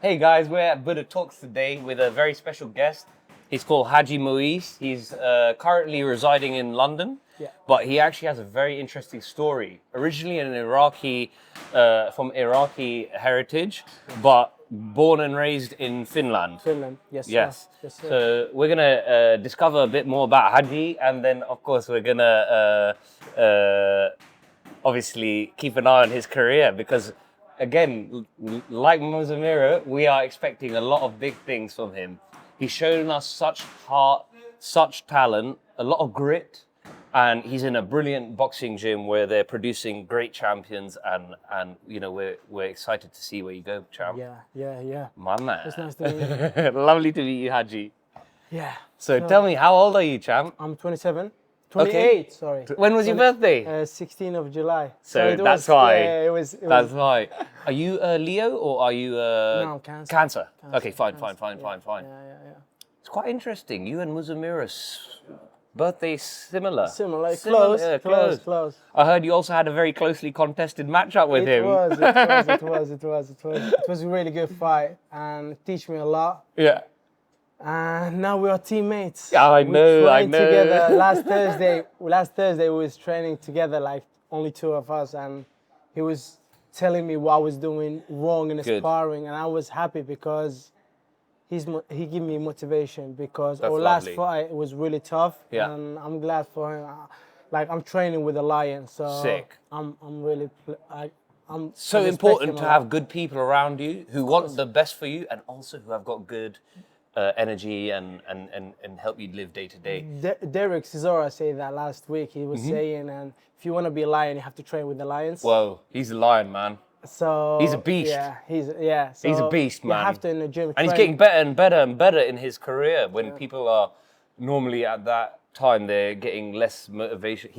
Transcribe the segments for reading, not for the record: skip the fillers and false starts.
Hey guys, we're at BuddhaTalks today with a very special guest. He's called Hajji Muhis. He's currently residing in London, but he actually has a very interesting story. Originally an Iraqi, from Iraqi heritage, but born and raised in Finland. Finland, yes. Yes. Yes, sir. So we're gonna discover a bit more about Hajji, and then of course we're gonna obviously keep an eye on his career because, again, like Mozamira, we are expecting a lot of big things from him. He's shown us such heart, such talent, a lot of grit, and he's in a brilliant boxing gym where they're producing great champions, and you know we're excited to see where you go, champ. Yeah. My man. It's nice to meet you. Lovely to meet you, Hajji. Yeah. So tell me, how old are you, champ? I'm 27. 28, sorry. When was your birthday? 16th of July. So that's why. Yeah, it was. That's why. Are you Leo or are you No, I'm Cancer. Cancer? Okay, fine. Yeah. It's quite interesting. You and Muzamira's birthday similar. Similar, Yeah, close. I heard you also had a very closely contested matchup with him. It was a really good fight and teach me a lot. Yeah. And now we are teammates. Yeah, I We know. trained together last Thursday we was training together, like only two of us, and he was telling me what I was doing wrong in the Good. sparring, and I was happy because he gave me motivation because That's our last lovely. fight was really tough, Yeah. and I'm glad for him. Like I'm training with a lion, so Sick. I'm really I'm So I respect important him to a lot. have good people around you who want the best for you and also who have got good energy and help you live day to day. Derek Cesaro said that last week. He was saying, and if you want to be a lion, you have to train with the lions. Whoa, he's a lion, man. So He's a beast. Yeah, he's He's a beast, man. You have to in the gym. And he's getting better and better in his career. When people are normally at that time, they're getting less motivation.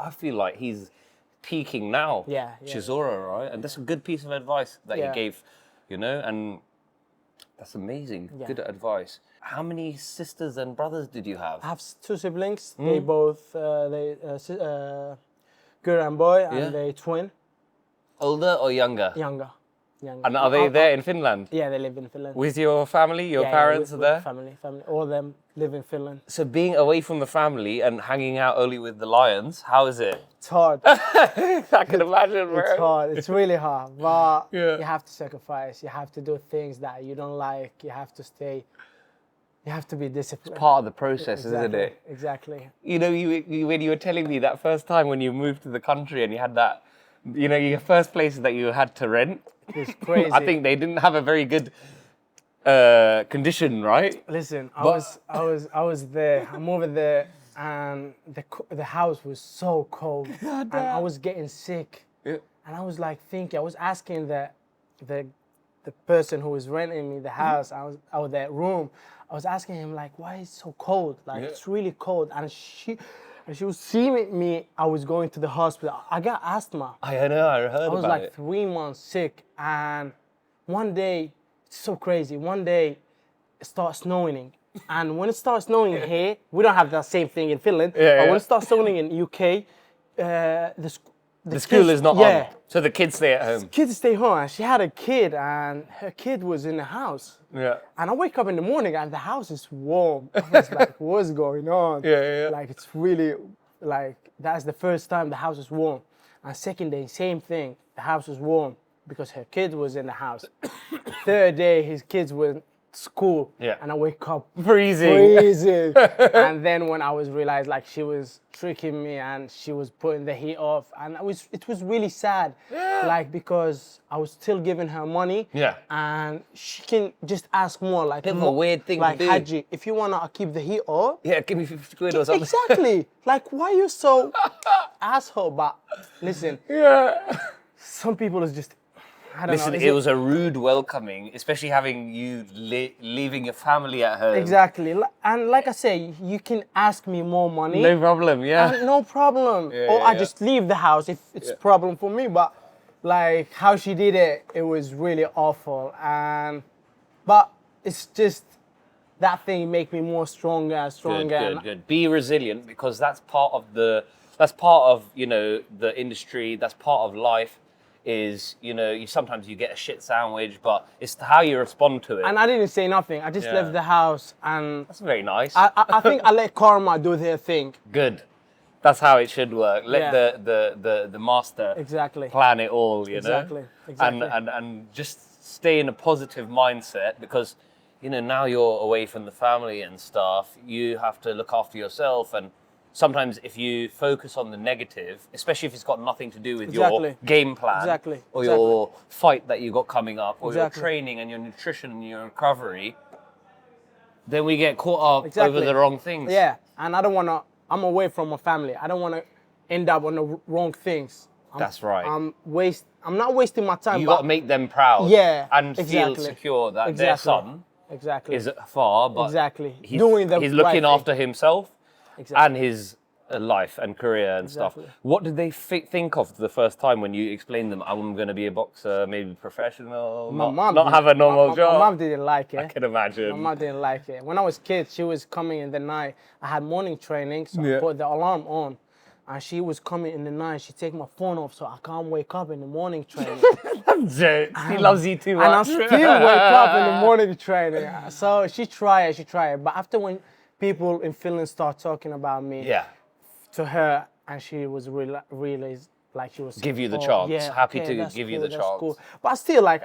I feel like he's peaking now. Yeah. Chisora, right? And that's a good piece of advice that Yeah. he gave, and that's amazing. Yeah. Good advice. How many sisters and brothers did you have? I have two siblings. They both girl and boy, and Yeah. they twin. Older or younger? Younger. And are they there in Finland? Yeah, they live in Finland. With your family? Your Yeah, parents with are there? Family. All of them live in Finland. So being away from the family and hanging out only with the lions, how is it? It's hard. I can imagine, bro. It's hard. It's really hard. But Yeah. you have to sacrifice. You have to do things that you don't like. You have to stay. You have to be disciplined. Part of the process, isn't it? Exactly. You know, when you were telling me that first time when you moved to the country and you had that, your first place that you had to rent. It was crazy. I think they didn't have a very good condition, right? Listen, I was there. I'm over there, and the house was so cold, and I was getting sick. Yeah. And I was like thinking, I was asking the person who was renting me the house, or that room, I was asking him like, why is it so cold? Like it's really cold, and she was seeing me. I was going to the hospital. I got asthma. I know, I heard I was about like it. 3 months sick, and one day, it's so crazy. One day, it starts snowing, and when it starts snowing here, we don't have that same thing in Finland. But when it starts snowing in UK, the school kids, is not on, so the kids stay at home. Kids stay home, and she had a kid, and her kid was in the house. Yeah. And I wake up in the morning, and the house is warm. I was like, what's going on? Yeah. Like, it's really, like, that's the first time the house is warm. And second day, same thing. The house was warm because her kid was in the house. Third day, his kids were in school. Yeah. And I wake up Freezing. And then when I was realized, like, she was tricking me and she was putting the heat off. And it was really sad. Yeah. Like, because I was still giving her money. Yeah. And she can just ask more. Like, Bit of a weird thing like, to do. Hajji, if you want to keep the heat off. Yeah, give me 50 quid or something. Exactly. Like, why are you so asshole? But listen, Yeah. some people is just, I don't Listen, know. it was a rude welcoming, especially having you leaving your family at home. Exactly. And like I say, you can ask me more money. No problem, yeah. And no problem. Or I just leave the house if it's a problem for me. But like how she did it, it was really awful. But it's just that thing make me more stronger and stronger. Good. Be resilient because that's part of the industry. That's part of life. is, you know, sometimes you get a shit sandwich, but it's how you respond to it. And I didn't say nothing. I just Yeah. left the house, and That's very nice. I think I let karma do their thing. Good. That's how it should work. Let Yeah. the master Exactly. plan it all, you Exactly. know? Exactly. And just stay in a positive mindset, because, you know, now you're away from the family and stuff, you have to look after yourself. And sometimes if you focus on the negative, especially if it's got nothing to do with your Exactly. game plan Exactly. or Exactly. your fight that you got coming up, or Exactly. your training and your nutrition and your recovery, then we get caught up Exactly. over the wrong things. Yeah, and I don't want to. I'm away from my family. I don't want to end up on the wrong things. That's right. I'm not wasting my time. You but got to make them proud, Yeah, and feel exactly. secure that their Exactly. son Exactly. is afar, but Exactly. he's Doing the looking right thing. after himself Exactly. and his life and career and Exactly. stuff. What did they think of the first time when you explained them, I'm going to be a boxer, maybe professional, not have a normal job? My mom didn't like it. I can imagine. My mom didn't like it. When I was a kid, she was coming in the night. I had morning training, so Yeah. I put the alarm on. And she was coming in the night. She take my phone off so I can't wake up in the morning training. She loves you too much. And I still wake up in the morning training. So she tried. But after when people in Finland start talking about me Yeah. to her, and she was really like she was Give you the chance. Yeah, Happy okay, to that's give you cool, the that's chance. cool. But still, like,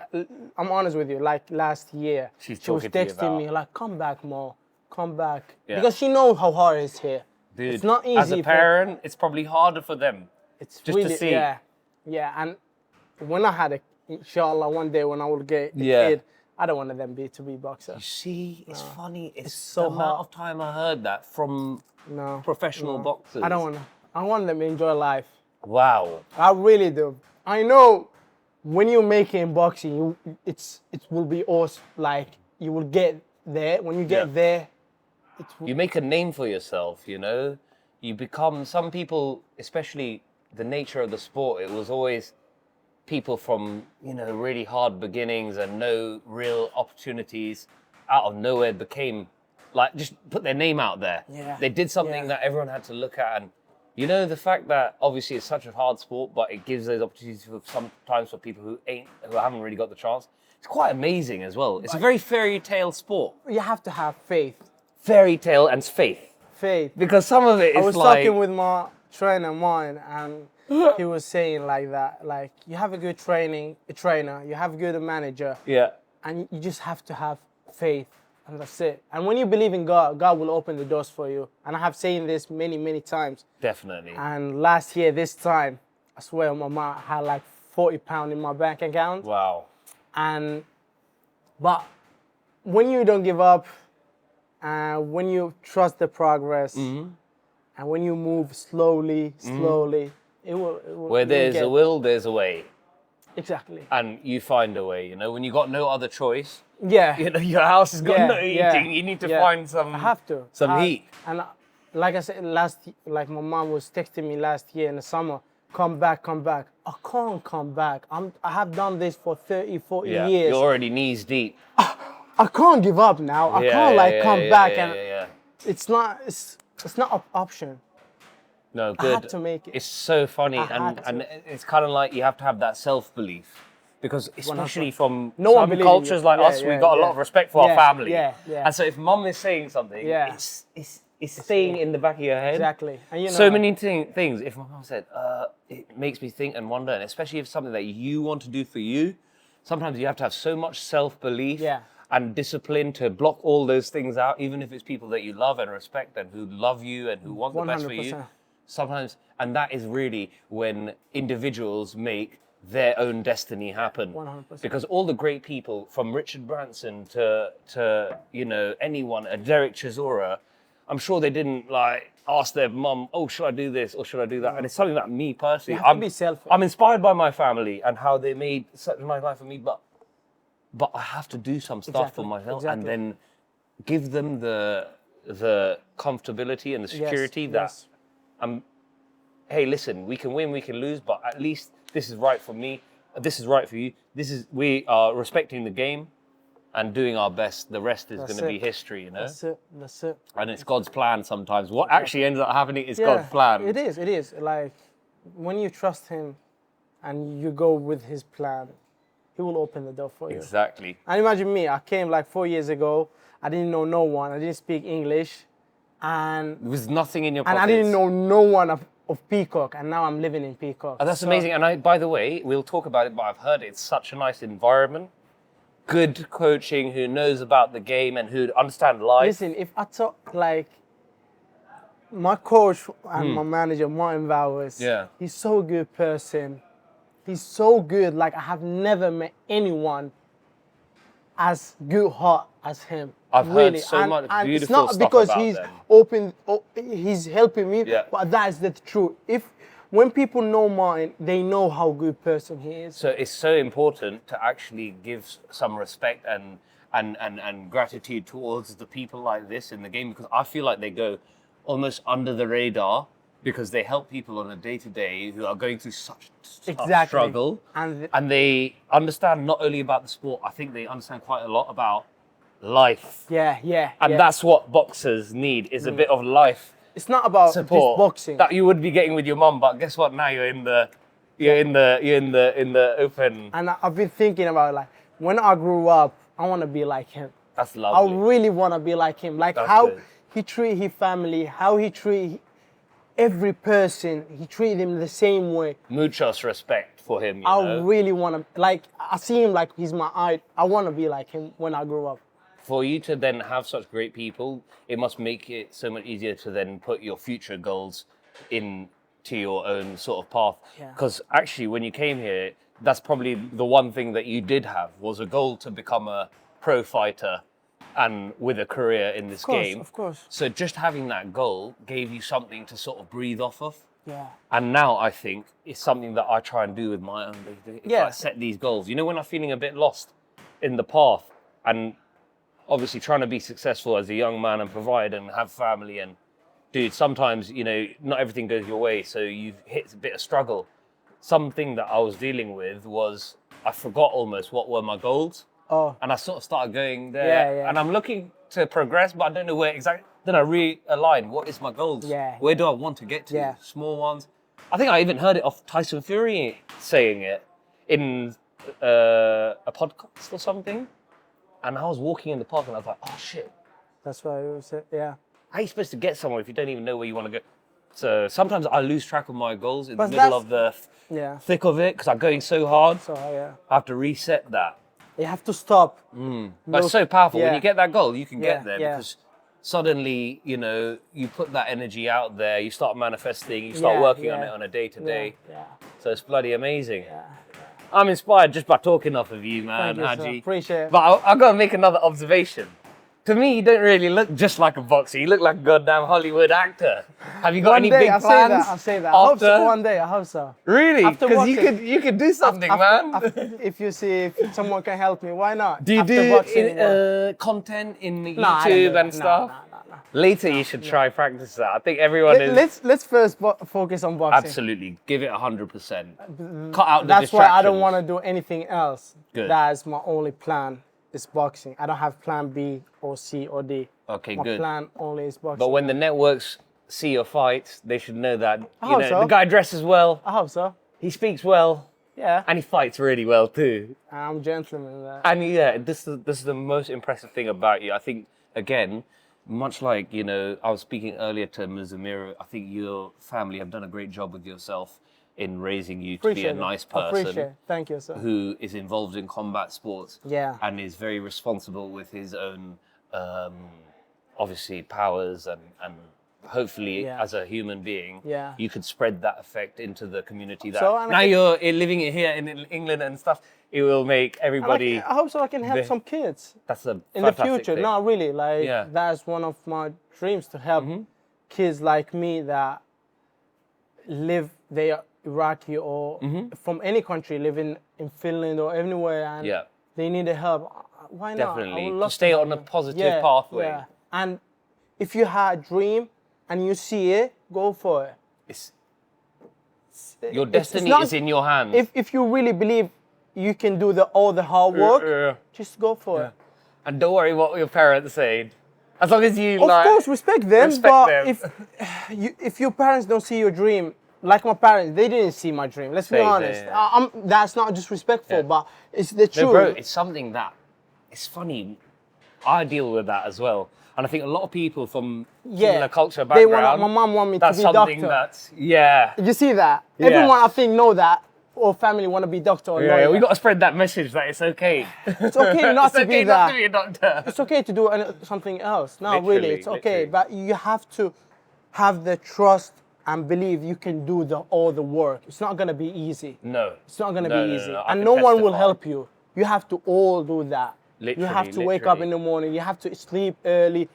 I'm honest with you. Like last year, She's she was talking to you texting about- me like, "Come back more, come back," Yeah. because she knows how hard it is here. Dude, It's not easy. as a parent, it's probably harder for them. It's just to really, see. yeah. And when I had inshallah, one day when I will get a Yeah. kid, I don't want them to be boxer. You see, it's funny. It's so the amount hard. of time I heard that from No, professional boxers. I don't want to. I want them to enjoy life. Wow. I really do. I know when you make it in boxing, it will be awesome. Like you will get there. When you get Yeah. there, You make a name for yourself, you know? You become, some people, especially the nature of the sport, it was always people from, you know, really hard beginnings and no real opportunities, out of nowhere became, like, just put their name out there. Yeah. They did something Yeah. that everyone had to look at. And, you know, the fact that obviously it's such a hard sport, but it gives those opportunities for sometimes for people who haven't really got the chance. It's quite amazing as well. It's a very fairy tale sport. you have to have faith. Fairy tale and faith. Faith. Because some of it is I was like... talking with my trainer, mine, and he was saying like that. Like you have a good trainer, you have a good manager, Yeah. and you just have to have faith, and that's it. And when you believe in God, God will open the doors for you. And I have seen this many times. Definitely. And last year, this time, I swear my mom had like £40 in my bank account. Wow. But when you don't give up, when you trust the progress, Mm-hmm. and when you move slowly, it will. Where there's get, a will, there's a way. Exactly. And you find a way, you know, when you got no other choice, Yeah. you know, your house has got Yeah, no yeah, heating, you need to yeah. find some I have to. heat. And like I said, like my mom was texting me last year in the summer, come back. I can't come back. I have done this for 30, 40 Yeah, years. you're already knees deep. I can't give up now. I can't come back and it's not an option. No, I good. had to make it. It's so funny, I had and to. it's kind of like you have to have that self-belief. Because especially from No one some believes in cultures you. like Yeah, us, we've got a lot of respect for our family. Yeah. And so if mum is saying something, Yeah. it's staying in the back of your head. Exactly. And you know, So many things. If my mum said, it makes me think and wonder, and especially if it's something that you want to do for you, sometimes you have to have so much self-belief and discipline to block all those things out, even if it's people that you love and respect and who love you and who want the best for you. 100%. Sometimes, and that is really when individuals make their own destiny happen. 100%. Because all the great people, from Richard Branson to you know, anyone, a Derek Chisora, I'm sure they didn't like ask their mum, oh, should I do this or should I do that? And it's something that me personally, You have to be selfish. I'm inspired by my family and how they made such a nice life for me, but I have to do some stuff for myself and then give them the comfortability and the security that hey, listen, we can win, we can lose, but at least this is right for me, this is right for you. We are respecting the game and doing our best. The rest is going to be history, you know? That's it. And it's God's plan sometimes. What actually ends up happening is God's plan. It is. Like, when you trust him, and you go with his plan, he will open the door for you. Exactly. And imagine me, I came like 4 years ago, I didn't know no one, I didn't speak English, and There was nothing in your pockets. I didn't know no one of Peacock, and now I'm living in Peacock. Oh, that's So, amazing. And by the way, we'll talk about it, but I've heard it's such a nice environment. Good coaching, who knows about the game and who understand life. Listen, if I talk like my coach and my manager, Martin Bowers, Yeah. he's so good person. He's so good. Like I have never met anyone as good heart as him. I've really. heard so and, much and beautiful it's not stuff because about he's them. he's helping me, Yeah. but that is the truth. When people know Martin, they know how good person he is. So it's so important to actually give some respect and gratitude towards the people like this in the game, because I feel like they go almost under the radar because they help people on a day-to-day who are going through such tough struggle. And they understand not only about the sport, I think they understand quite a lot about life. Yeah. And that's what boxers need, is a bit of life It's not about support just boxing. that you would be getting with your mum, but guess what? Now you're in the open. And I've been thinking about like when I grew up, I want to be like him. That's lovely. I really want to be like him. Like That's how good. he treat his family, how he treat every person. He treat them the same way. Muchos respect for him. You I know? really want to, like, I see him like he's my eye. I want to be like him when I grow up. For you to then have such great people, it must make it so much easier to then put your future goals into your own sort of path. Yeah. Because actually, when you came here, that's probably the one thing that you did have, was a goal to become a pro fighter and with a career in this game. Of course. So just having that goal gave you something to sort of breathe off of. Yeah. And now I think it's something that I try and do with my own day. Yeah. I set these goals. You know, when I'm feeling a bit lost in the path, and obviously trying to be successful as a young man and provide and have family, and dude, sometimes, you know, not everything goes your way, so you hit a bit of struggle. Something that I was dealing with was I forgot almost what were my goals. Oh. And I sort of started going there. Yeah. And I'm looking to progress, but I don't know where exactly. Then I realign, what is my goals? Yeah. Where do I want to get to? Yeah. Small ones. I think I even heard it off Tyson Fury saying it in a podcast or something. And I was walking in the park and I was like, oh shit. That's why it was, yeah. How are you supposed to get somewhere if you don't even know where you want to go? So sometimes I lose track of my goals in But the middle of the thick of it because I'm going so hard. So, yeah. I have to reset that. You have to stop. But it's so powerful. When Yeah. you get that goal, you can get there Yeah. because suddenly, you know, you put that energy out there, you start manifesting, you start Yeah, working on yeah. it on a day-to-day. Yeah. So it's bloody amazing. I'm inspired just by talking off of you, man, Thank you, sir. Hajji. Appreciate it. But I've got to make another observation. To me, you don't really look just like a boxer. You look like a goddamn Hollywood actor. Have you got any big I'll plans? I'll say that. I hope so after? one day. I hope so. Really? After Because boxing. you could do something, man. If you see if someone can help me, why not? Do you After do boxing, content in No, I don't do YouTube that. and stuff? No. Later, you should try practice that. I think everyone is. Let's first focus on boxing. Absolutely. Give it 100%. Cut out the That's why I don't distractions. want to do anything else. Good. That's my only plan is boxing. I don't have plan B or C or D. Okay, My good. plan only is boxing. But when the networks see your fights, they should know that, I you hope know, so. the guy dresses well, I hope so. he speaks well, Yeah. and he fights really well too. I'm gentleman. And yeah, this is the most impressive thing about you. I think, again, much like, you know, I was speaking earlier to Muzamiro, I think your family have done a great job with yourself in raising you to be a Appreciate it. nice Appreciate person it. Thank you, sir. who is involved in combat sports Yeah. and is very responsible with his own, obviously, powers and hopefully Yeah. as a human being, Yeah. you could spread that effect into the community. That So, and now I- you're living here in England and stuff, it will make everybody. I hope so. I can help some kids That's a in the fantastic future. thing. No, really, like Yeah. Mm-hmm. that's one of my dreams to help kids like me that live they are Iraqi or from any country, living in Finland or anywhere, and Yeah. they need the help. Why not? I Definitely. would To love stay help on a them. positive pathway. Yeah. And if you had a dream and you see it, go for it. It's, your It's destiny not- is in your hands. If you really believe you can do all the hard work, just go for it. And don't worry what your parents say. As long as you Of course, respect them. respect but them. if your parents don't see your dream, like my parents, they didn't see my dream. Let's be They honest. didn't. That's not disrespectful, but it's the truth. No, bro, it's something that, it's funny. I deal with that as well. And I think a lot of people from similar culture background, my mom want me to that's be something doctor. that's, yeah. You see that? Yeah. Everyone, I think, know that. Or family want to be doctor or lawyer. Yeah, we got to spread that message that it's okay. It's okay not to be not that. to be a doctor. It's okay to do something else. No, Literally, really, it's okay. literally. But you have to have the trust and believe you can do all the work. It's not gonna be easy. No. It's not gonna No, be no, easy, no, I and can no one will testify. help you. You have to all do that. You have to wake up Literally. in the morning. You have to sleep early.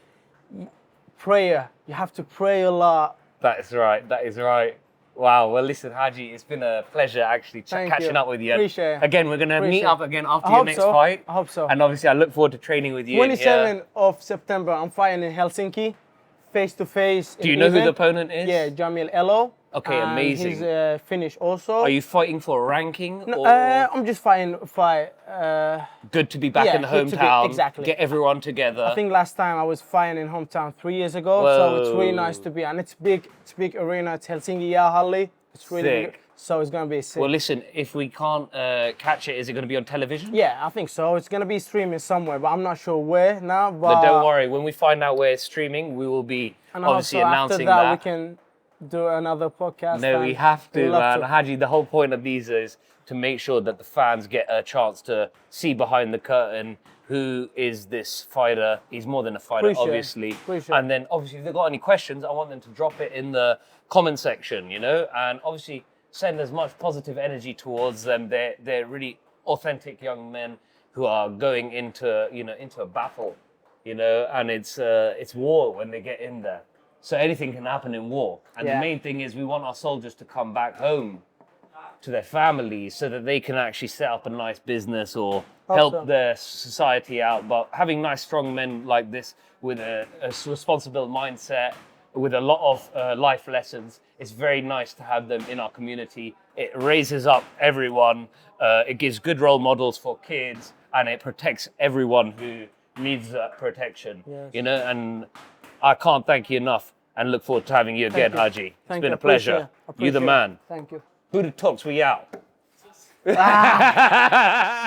Prayer. You have to pray a lot. That is right. That is right. Wow. Well, listen, Hajji, it's been a pleasure actually catching up with you. Appreciate it. Again, we're going to meet Appreciate up it. again after I your hope next so. fight. I hope so. And obviously, I look forward to training with you. in here. 27th of September, I'm fighting in Helsinki, face to face. Do you know who the opponent is? Yeah, Jamil Elo. Okay, and amazing. He's Finnish also. Are you fighting for a ranking? No, or I'm just fighting. good to be back yeah, in the good to be- hometown? exactly. Get everyone together. I think last time I was fighting in hometown 3 years ago, so it's really nice to be. And it's big. It's big arena. It's Helsinki Jäähalli. It's really Sick. big. So it's gonna be sick. Well, listen, if we can't catch it, is it going to be on television? Yeah, I think so. It's gonna be streaming somewhere, but I'm not sure where now. But don't worry, when we find out where it's streaming, we will be And obviously also announcing after that, that. we can do another podcast. No, we and have to, we'd love man. to. Hajji, the whole point of these is to make sure that the fans get a chance to see behind the curtain who is this fighter. He's more than a fighter, Appreciate it. obviously. Appreciate it. And then, obviously, if they've got any questions, I want them to drop it in the comment section, you know? And obviously, send as much positive energy towards them. They're really authentic young men who are going into, into a battle, and it's war when they get in there. So anything can happen in war. And the main thing is we want our soldiers to come back home to their families so that they can actually set up a nice business or help their society out. But having nice, strong men like this with a responsible mindset, with a lot of life lessons, it's very nice to have them in our community. It raises up everyone. It gives good role models for kids, and it protects everyone who needs that protection. Yes. And I can't thank you enough, and look forward to having you again, Hajji. It's been a pleasure. You're the man. Thank you. BuddhaTalks, we out.